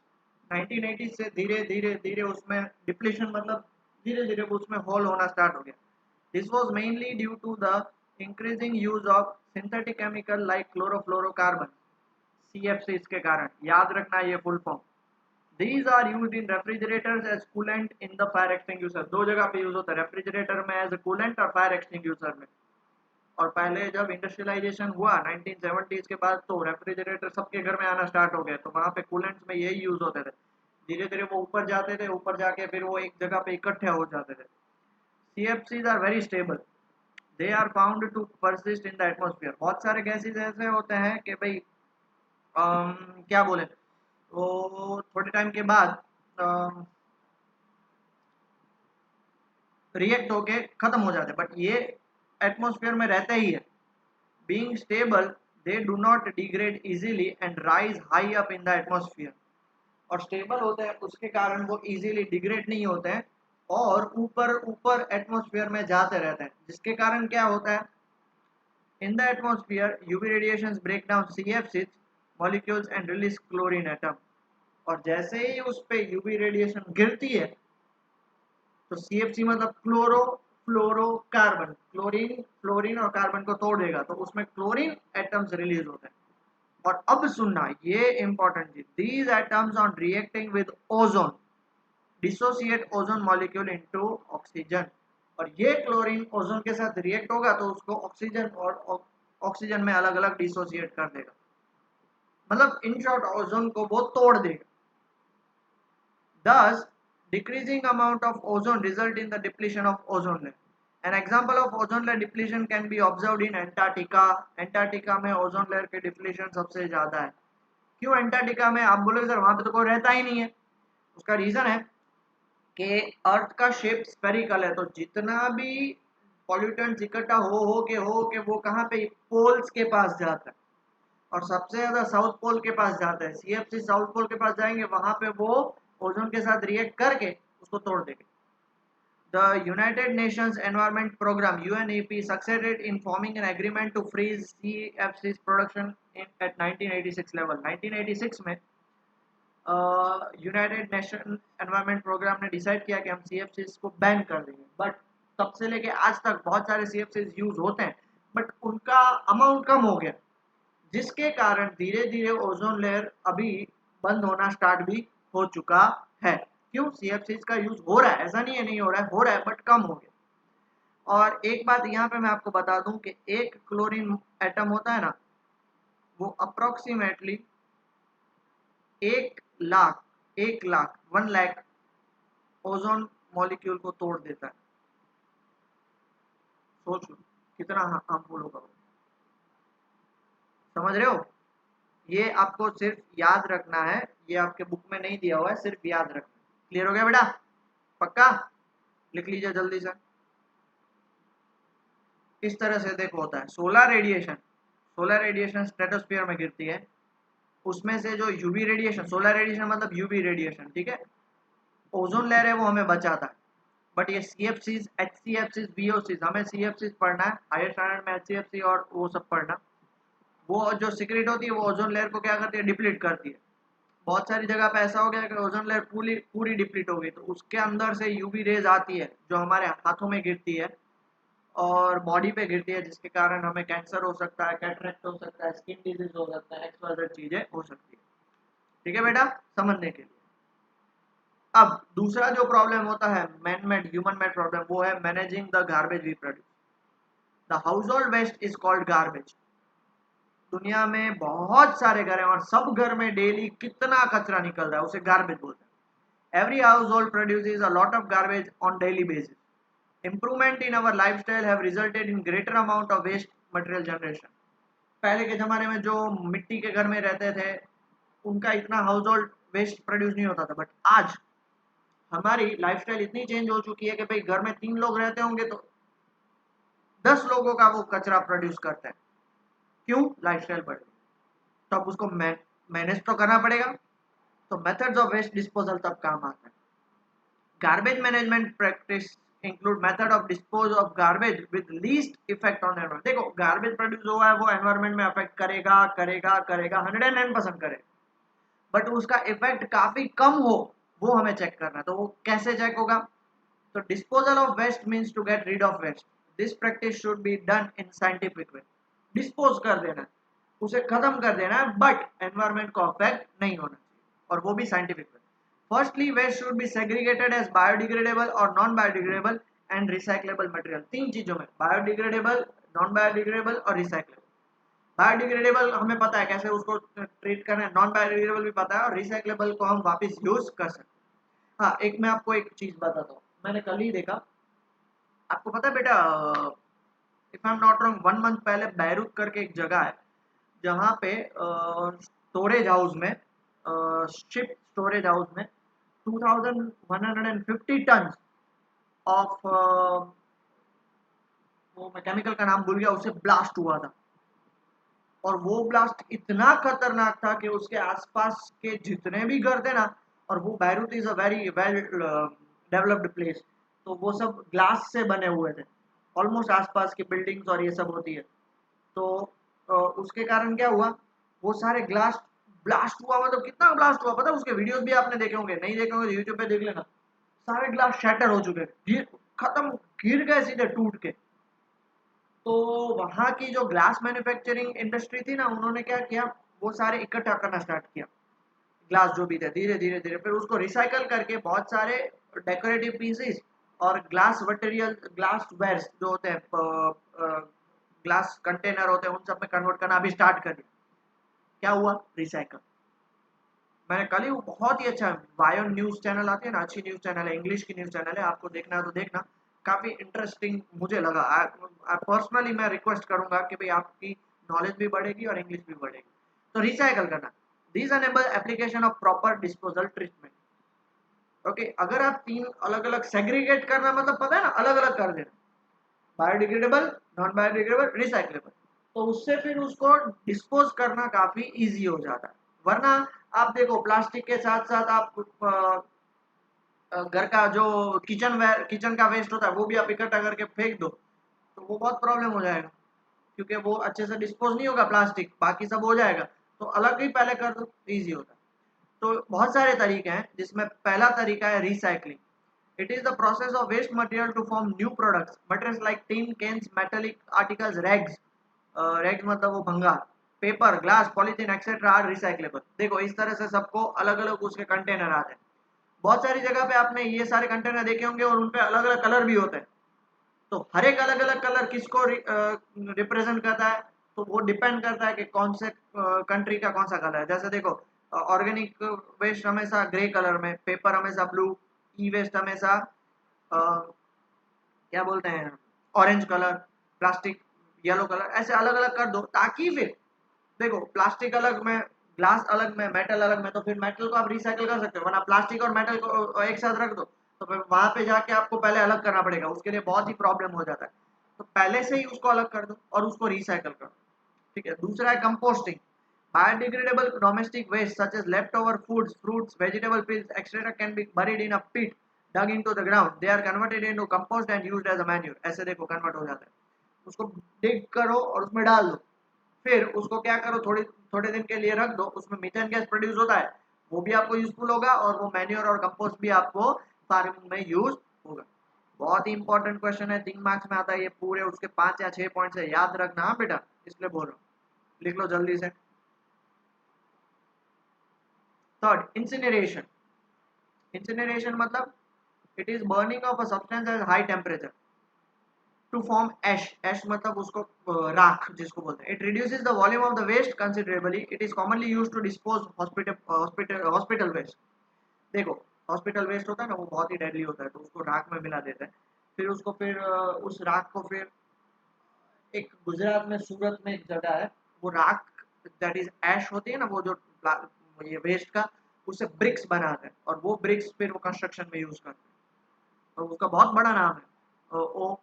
Speaker 1: 1980 से धीरे धीरे धीरे उसमें डिप्लीशन मतलब धीरे धीरे उसमें होल होना स्टार्ट हो गया। This was mainly due to the increasing use of synthetic chemical like chlorofluorocarbon, CFCs के कारण। याद रखना ये full form. These are used in refrigerators as coolant in the fire extinguisher। दो जगह पे यूज होता है, रेफ्रिजरेटर में एज कूलेंट और फायर एक्सटिंग्यूशर में। और पहले जब इंडस्ट्रियलाइजेशन हुआ 1970s के बाद तो रेफ्रिजरेटर सबके घर में आना स्टार्ट हो गया, तो वहाँ पे कूलेंट्स में यही यूज होते थे। धीरे धीरे वो ऊपर जाते थे, ऊपर जाके फिर वो एक जगह पे इकट्ठे हो जाते थे। CFCs are very stable, they are found to persist in the atmosphere. बहुत सारे गैसेज ऐसे होते हैं कि भाई क्या बोले, वो थोड़े टाइम के बाद रिएक्ट होके खत्म हो जाते हैं, बट ये एटमोस्फियर में रहते ही है। Being stable they do not degrade easily and rise high up in the atmosphere. और स्टेबल होते हैं उसके कारण वो इजीली डिग्रेड नहीं होते हैं और ऊपर ऊपर एटमोस्फियर में जाते रहते हैं, जिसके कारण क्या होता है, in the atmosphere UV radiations break down CFC molecules and release chlorine atom. और जैसे ही उस पे यूवी रेडिएशन गिरती है तो CFC मतलब क्लोरो फ्लोरो कार्बन, क्लोरीन फ्लोरीन और कार्बन को तोड़ देगा तो उसमें क्लोरीन एटम्स रिलीज होते हैं। और अब सुनना ये इंपॉर्टेंट चीज, these atoms on reacting with ozone dissociate ozone molecule into oxygen. और ये क्लोरीन ओजोन के साथ रिएक्ट होगा तो उसको ऑक्सीजन और ऑक्सीजन में अलग अलग डिसोसिएट कर देगा, मतलब इन शॉर्ट ओजोन को वो तोड़ देगा। Thus, decreasing amount of ozone result in the depletion of ozone layer। An example of ozone layer depletion can be observed in Antarctica। Antarctica में ozone layer के depletion सबसे ज़्यादा है। क्यों Antarctica में? आप बोलोगे सर वहाँ पे तो कोई रहता ही नहीं है। उसका रीज़न है कि अर्थ का शेप स्फेरिकल है, तो जितना भी पॉल्यूटेंट्स इकट्ठा हो के वो कहाँ पे पोल्स के पास जाता है, और सबसे ज्यादा साउथ पोल के पास जाता है। सीएफसी साउथ पोल के पास जाएंगे, वहां पे वो ओजोन के साथ रिएक्ट करके उसको तोड़ देंगे। The United Nations Environment Program (UNEP) succeeded in forming an agreement to freeze CFC's production at 1986 level. 1986 में यूनाइटेड नेशन एनवायरनमेंट प्रोग्राम ने डिसाइड किया कि हम सीएफसीज को बैन कर देंगे, बट तब से लेके आज तक बहुत सारे सीएफसीज यूज होते हैं, बट उनका अमाउंट कम हो गया, जिसके कारण धीरे धीरे ओजोन लेयर अभी बंद होना स्टार्ट भी हो चुका है। क्यों? सीएफसीज का यूज हो रहा है, ऐसा नहीं है नहीं हो रहा है बट कम हो गया। और एक बात यहाँ पे मैं आपको बता दूं कि एक क्लोरीन एटम होता है ना, वो approximately 1 lakh 1 lakh ozone molecule को तोड़ देता है। सोच लो कितना हार्मफुल होगा, समझ रहे हो? ये आपको सिर्फ याद रखना है, ये आपके बुक में नहीं दिया हुआ है, सिर्फ याद रखना। क्लियर हो गया बेटा? पक्का? लिख लीजिए जल्दी से। इस तरह से देखो होता है सोलर रेडिएशन स्ट्रेटोस्फीयर में गिरती है, उसमें से जो यूवी रेडिएशन, सोलर रेडिएशन मतलब यूवी रेडिएशन, ठीक है, ओजोन लेयर है वो हमें बचाता है। बट ये सीएफसीज, एचसीएफसीज, बीओसीज, हमें सीएफसीज पढ़ना है हायर स्टैंडर्ड में, एचसीएफसी और वो सब पढ़ना। वो जो सीक्रेट होती है वो ओजोन लेयर को क्या करती है? डिप्लीट करती है। बहुत सारी जगह पे ऐसा हो गया कि ओजोन लेयर पूरी पूरी डिप्लीट हो गई, तो उसके अंदर से यूवी रेज आती है जो हमारे हाथों में गिरती है और बॉडी पे गिरती है, जिसके कारण हमें कैंसर हो सकता है, कैटरेक्ट हो सकता है, स्किन डिजीज हो सकता है, एक्सवाइजेड चीजें हो सकती है। ठीक है बेटा, समझने के लिए। अब दूसरा जो प्रॉब्लम होता है man made human made problem, वो है managing the garbage we produce. The household waste is called garbage. दुनिया में बहुत सारे घर हैं और सब घर में डेली कितना कचरा निकल रहा है, उसे गार्बेज बोलते हैं। Every house hold produces a lot of garbage on daily basis. Improvement in our lifestyle have resulted in greater amount of waste material generation. पहले के ज़माने में जो मिट्टी के घर में रहते थे उनका इतना हाउस होल्ड वेस्ट प्रोड्यूस नहीं होता था, बट आज हमारी लाइफस्टाइल इतनी चेंज हो चुकी है कि भाई घर में 3 लोग रहते होंगे तो 10 लोगों का वो कचरा प्रोड्यूस करते हैं। क्यों? लाइफस्टाइल बढ़ गई। तो अब उसको मैनेज तो करना पड़ेगा, तो मेथड्स ऑफ वेस्ट डिस्पोजल तब काम आता है। Garbage management practice include method of dispose of garbage with least effect on environment. देखो गार्बेज प्रोड्यूस हुआ है वो एनवायरमेंट में अफेक्ट करेगा करेगा करेगा 109% करेगा, बट उसका इफेक्ट काफी कम हो वो हमें चेक करना है। तो वो कैसे चेक होगा? तो disposal of waste means to get rid of waste. This practice should be done in scientific way. Dispose कर देना है, उसे खत्म कर देना है, बट एनवायरमेंट को अफेक्ट नहीं होना चाहिए, और वो भी scientific way. Firstly, waste should be segregated as biodegradable or non-biodegradable and recyclable material। 3 चीजों में, biodegradable, non-biodegradable और recyclable। बायोडिग्रेडेबल हमें पता है कैसे उसको ट्रीट करना है, नॉन बायोडिग्रेडेबल भी पता है, और रिसाइक्लेबल को हम वापस यूज कर सकते हैं। हाँ, एक मैं आपको एक चीज बताता हूँ, मैंने कल ही देखा। आपको पता है बेटा, if I am not wrong 1 month पहले बैरूत करके एक जगह है जहाँ पे स्टोरेज हाउस में, शिप स्टोरेज हाउस में 2150 टन ऑफ, वो मैं केमिकल का नाम भूल गया, उससे ब्लास्ट हुआ था। और वो ब्लास्ट इतना खतरनाक था कि उसके आसपास के जितने भी घर थे ना, और वो Beirut is a very well developed place, तो वो सब ग्लास से बने हुए थे, ऑलमोस्ट आसपास की बिल्डिंग्स और ये सब होती है। तो उसके कारण क्या हुआ, वो सारे ग्लास ब्लास्ट हुआ, मतलब कितना ब्लास्ट हुआ पता है? उसके वीडियोस भी आपने देखे होंगे, नहीं देखे होंगे तो यूट्यूब पे देख लेना। सारे ग्लास शैटर हो चुके, खत्म, गिर गए सीधे टूट के। तो वहां की जो ग्लास मैन्युफैक्चरिंग इंडस्ट्री थी ना, उन्होंने क्या किया, वो सारे इकट्ठा करना स्टार्ट किया, ग्लास जो भी थे, धीरे धीरे धीरे फिर उसको रिसाइकल करके बहुत सारे डेकोरेटिव पीसेस और ग्लास मटेरियल, ग्लास वेयर्स जो होते हैं, ग्लास कंटेनर होते हैं, उन सब में कन्वर्ट करना अभी स्टार्ट कर दिया। क्या हुआ? रिसाइकल। मैंने कल ही, बहुत ही अच्छा बायो न्यूज चैनल आती है ना, अच्छी न्यूज चैनल है, इंग्लिश की न्यूज चैनल है, आपको देखना है तो देखना, काफी इंटरेस्टिंग मुझे लगा। पर्सनली मैं रिक्वेस्ट करूंगा कि भाई आपकी नॉलेज भी बढ़ेगी और इंग्लिश भी बढ़ेगी। तो रिसाइकल करना, this enable application of proper disposal treatment. Okay, अगर आप तीन अलग अलग सेग्रीगेट करना मतलब पता है ना, अलग अलग कर देना, बायोडिग्रेडेबल, नॉन बायोडिग्रेडेबल, रिसाइक्लेबल, तो उससे फिर उसको डिस्पोज करना काफी इजी हो जाता है। वरना आप देखो प्लास्टिक के साथ साथ आप घर का जो किचन का वेस्ट होता है वो भी आप इकट्ठा करके फेंक दो, तो वो बहुत प्रॉब्लम हो जाएगा, क्योंकि वो अच्छे से डिस्पोज नहीं होगा, प्लास्टिक बाकी सब हो जाएगा, तो अलग ही पहले कर दो, इजी होता है। तो बहुत सारे तरीके हैं, जिसमें पहला तरीका है recycling. It is the process of waste material to form new products, materials like tin, cans, metallic articles, rags, rags मतलब वो भंगार, paper, glass, polythene etcetera are recyclable. देखो इस तरह से सबको अलग अलग उसके कंटेनर आते हैं। बहुत सारी जगह पे आपने ये सारे कंटेनर देखे होंगे और उन पे अलग अलग कलर भी होते हैं। तो हर एक अलग अलग कलर किसको रिप्रेजेंट करता है, तो वो डिपेंड करता है कि कौन से कंट्री का कौन सा कलर है। जैसे देखो ऑर्गेनिक वेस्ट हमेशा ग्रे कलर में, पेपर हमेशा ब्लू, ई वेस्ट हमेशा क्या बोलते हैं, orange colour, plastic yellow colour, ऐसे अलग अलग कर दो, ताकि फिर देखो प्लास्टिक अलग में, ग्लास अलग में, मेटल अलग में, तो फिर मेटल को आप रिसाइकल कर सकते हो, वरना प्लास्टिक और मेटल को एक साथ रख दो तो फिर वहां पे जाके आपको पहले अलग करना पड़ेगा, उसके लिए बहुत ही प्रॉब्लम हो जाता है। तो पहले से ही उसको अलग कर दो और उसको रिसाइकल कर दो। ठीक है, दूसरा है composting. Biodegradable domestic waste such as left over foods, fruits, vegetable peels etcetera can be buried in a pit dug into the ground. They are converted into compost and used as a manure. ऐसे देखो convert हो जाता है, उसको डिग करो और उसमें डाल दो, फिर उसको क्या करो, थोड़ी थोड़े दिन के लिए रख दो, उसमें मीथेन गैस प्रोड्यूस होता है, वो भी आपको यूजफुल होगा और वो मैन्योर और कंपोस्ट भी आपको फार्मिंग में यूज होगा। बहुत ही इंपॉर्टेंट क्वेश्चन है, 3 मार्क्स में आता है ये, पूरे उसके 5 या 6 पॉइंट है, याद रखना। हाँ बेटा, इसलिए बोल रहा हूँ, लिख लो जल्दी से। Third, incineration. इंसिनरेशन मतलब it is burning of a substance at high temperature to form ash. Ash मतलब उसको राख जिसको बोलते हैं। It reduces the volume of the waste considerably. It is commonly used to dispose hospital waste. देखो hospital waste होता है ना, वो बहुत ही डेडली होता है, तो उसको राख में मिला देते हैं, फिर उसको फिर उस राख को फिर एक गुजरात में, सूरत में एक जगह है, वो राख दैट इज एश होती है ना, वो जो ये वेस्ट का, उससे ब्रिक्स बनाते हैं, और वो ब्रिक्स फिर वो कंस्ट्रक्शन में यूज करते हैं। तो उसका बहुत बड़ा नाम है,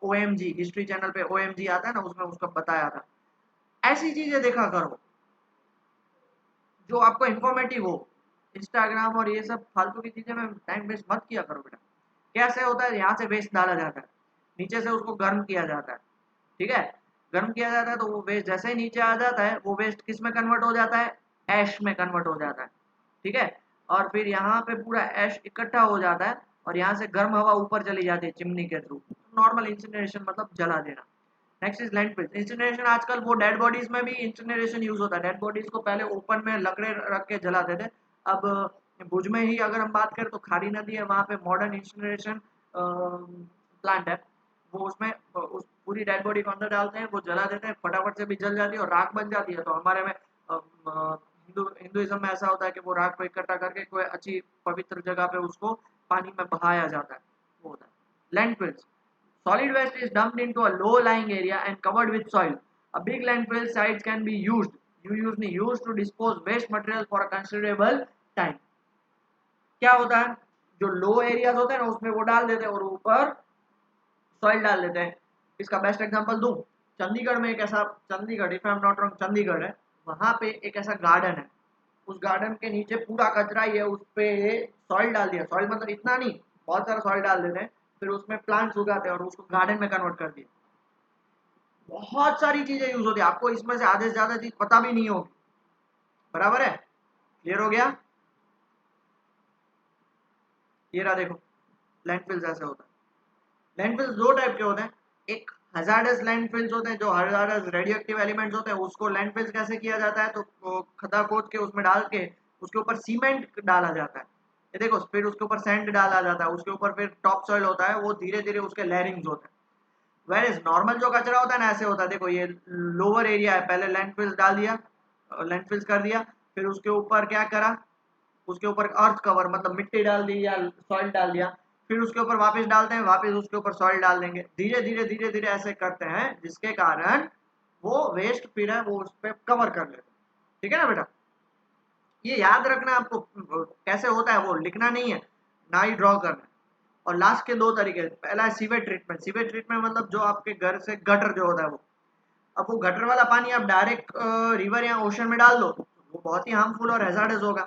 Speaker 1: OMG, हिस्ट्री चैनल पे OMG आता है ना, उसमें उसका बताया था। ऐसी चीजें देखा करो जो आपको इंफॉर्मेटिव हो। इंस्टाग्राम और ये सब फालतू की चीजें में टाइम वेस्ट मत किया करो बेटा। कैसे होता है, यहाँ से वेस्ट डाला जाता है, नीचे से उसको गर्म किया जाता है, ठीक है, गर्म किया जाता है, तो वो वेस्ट जैसे ही नीचे आ जाता है, वो वेस्ट किस में कन्वर्ट हो जाता है, ऐश में कन्वर्ट हो जाता है, ठीक है। और फिर यहाँ पे पूरा ऐश इकट्ठा हो जाता है, और यहाँ से गर्म हवा ऊपर चली जाती है चिमनी के थ्रू। नॉर्मल इंसिनरेशन मतलब जला देना। Next is landfill incineration. आजकल वो डेड बॉडीज में भी इंसिनरेशन यूज होता है। डेड बॉडीज को पहले ओपन में लकड़े रख के जलाते थे, अब भुज में ही अगर हम बात करें तो खारी नदी है, वहाँ पे मॉडर्न इंसिनरेशन प्लांट है, वो उसमें उस पूरी डेड बॉडी को अंदर डालते हैं, वो जला देते हैं, फटाफट से भी जल जाती है और राख बन जाती है। तो हमारे में हिंदुइज्म में ऐसा होता है कि वो राख को इकट्ठा करके कोई अच्छी पवित्र जगह पे उसको पानी में बहाया जाता है, वो होता है landfills. Solid waste is dumped into a low-lying area and covered with soil. A big landfill sites can be used to dispose waste material for a considerable time. क्या होता है, जो लो एरियाज होते हैं ना, उसमें वो डाल देते हैं और ऊपर सॉइल डाल देते हैं। इसका बेस्ट एग्जांपल दूं, चंडीगढ़ में एक ऐसा, Chandigarh if I am not wrong Chandigarh है, वहां पे एक ऐसा गार्डन है, उस गार्डन के नीचे पूरा कचरा ही है, उस पे सॉइल डाल दिया, सॉइल मतलब इतना नहीं, बहुत सारा सॉइल डाल देते हैं, फिर उसमें प्लांट्स उगाते हैं और उसको गार्डन में कन्वर्ट कर दिया। बहुत सारी चीजें यूज होती है, आपको इसमें से आधे से ज्यादा चीज पता भी नहीं होगी। बराबर है, क्लियर हो गया। ये रहा देखो, लैंडफिल्स ऐसे होता है। लैंडफिल्स दो टाइप के होते हैं, एक हजार्डस लैंडफिल्स होते हैं, जो हजार्डस रेडियो एक्टिव एलिमेंट्स होते हैं, उसको लैंडफिल्स कैसे किया जाता है, तो खदा खोद के उसमें डाल के उसके ऊपर सीमेंट डाला जाता है, ये देखो, फिर उसके ऊपर सैंड डाला जाता है, उसके ऊपर फिर टॉप सॉइल होता है, वो धीरे धीरे उसके लेयरिंग्स होते हैं। वेर इज नॉर्मल जो कचरा होता है ना, ऐसे होता है, देखो ये लोअर एरिया है, पहले लैंडफिल्स डाल दिया, लैंडफिल्स कर दिया, फिर उसके ऊपर क्या करा, उसके ऊपर अर्थ कवर मतलब मिट्टी डाल दी या सॉइल डाल दिया, फिर उसके ऊपर वापस डालते हैं, वापस उसके ऊपर सॉइल डाल देंगे, धीरे धीरे धीरे धीरे ऐसे करते हैं, जिसके कारण वो वेस्ट फिर है वो उस पर कवर कर लेते हैं। ठीक है ना बेटा, ये याद रखना आपको, कैसे होता है वो लिखना नहीं है, ना ही ड्रॉ करना है। और लास्ट के दो तरीके, पहला है सीवेज ट्रीटमेंट। सीवेज ट्रीटमेंट मतलब जो आपके घर से गटर जो होता है वो, अब वो गटर वाला पानी आप डायरेक्ट रिवर या ओशन में डाल दो तो वो बहुत ही हार्मफुल और हैजार्डस होगा।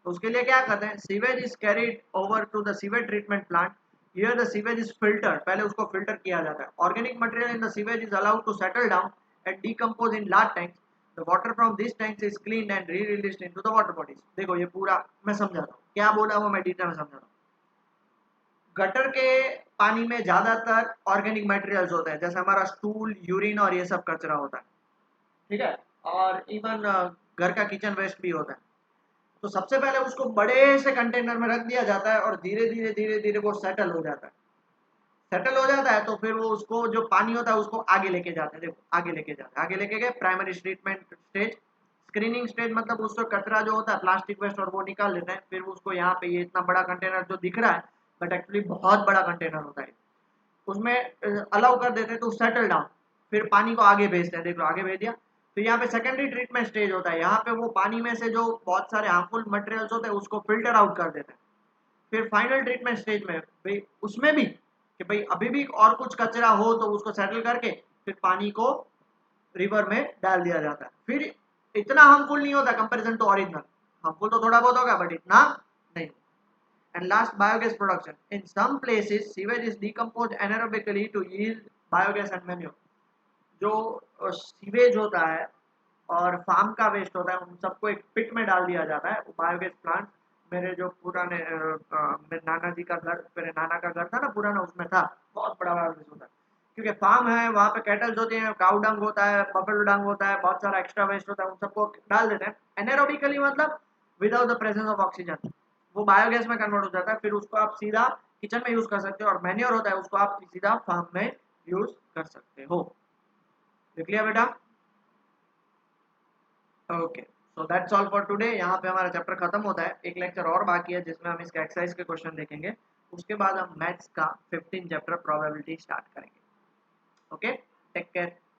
Speaker 1: तो उसके लिए क्या करते हैं, sewage is carried over to the sewage treatment plant. Here the sewage is filtered, पहले उसको फिल्टर किया जाता है। Organic material in the sewage is allowed to settle down and decompose in large tanks. The water from this tanks is clean and re released into the water bodies. देखो ये पूरा मैं समझाता हूँ, क्या बोला वो मैं डिटेल में समझाता हूँ। गटर के पानी में ज्यादातर ऑर्गेनिक मटेरियल्स होते हैं, जैसे हमारा स्टूल, यूरिन और ये सब कचरा होता है, ठीक है। और इवन घर का किचन वेस्ट भी होता है। तो सबसे पहले उसको बड़े से कंटेनर में रख दिया जाता है और धीरे धीरे वो सेटल हो जाता है। सेटल हो जाता है तो फिर वो उसको जो पानी होता है उसको आगे लेके जाते हैं। देखो आगे लेके जाते हैं, आगे लेके गए primary treatment stage. Screening stage मतलब उसको कचरा जो होता है प्लास्टिक वेस्ट और वो निकाल लेते हैं। फिर उसको यहाँ पे ये इतना बड़ा कंटेनर जो दिख रहा है बट एक्चुअली बहुत बड़ा कंटेनर होता है, उसमें अलाउ कर देते हैं तो सेटल डाउन। फिर पानी को आगे भेजते हैं, देख लो आगे भेज दिया। तो यहाँ पे सेकेंडरी ट्रीटमेंट स्टेज होता है, यहाँ पे वो पानी में से जो बहुत सारे हार्मफुल मटेरियल्स होते हैं उसको फिल्टर आउट कर देते हैं। फिर फाइनल ट्रीटमेंट स्टेज में भाई उसमें भी कि भाई अभी भी और कुछ कचरा हो तो उसको सेटल करके फिर पानी को रिवर में डाल दिया जाता है। फिर इतना हार्मफुल नहीं होता कंपेरिजन टू ओरिजिनल, हार्मफुल तो थोड़ा बहुत होगा बट इतना नहीं। And last, biogas production. In some places, sewage is decomposed anaerobically to yield biogas and manure. जो सीवेज होता है और फार्म का वेस्ट होता है उन सबको एक पिट में डाल दिया जाता है, बायोगैस प्लांट। मेरे जो पुराने मेरे नाना जी का घर, मेरे नाना का घर था ना पुराना, उसमें था बहुत बड़ा बायोगैस होता है। क्योंकि फार्म है वहाँ पे कैटल्स होते हैं, काउ डंग होता है, बफेलो डंग होता है, बहुत सारा एक्स्ट्रा वेस्ट होता है, उन सबको डाल देते हैं एनारोबिकली, मतलब without the presence of oxygen. वो बायोगैस में कन्वर्ट हो जाता है, फिर उसको आप सीधा किचन में यूज कर सकते हो। और मैन्योर होता है उसको आप सीधा फार्म में यूज कर सकते हो। देख लिया बेटा? Okay, so that's all for today. यहाँ पे हमारा चैप्टर खत्म होता है, एक लेक्चर और बाकी है जिसमें हम इसके एक्सरसाइज के क्वेश्चन देखेंगे। उसके बाद हम मैथ्स का 15 चैप्टर प्रोबेबिलिटी स्टार्ट करेंगे। Okay, take care.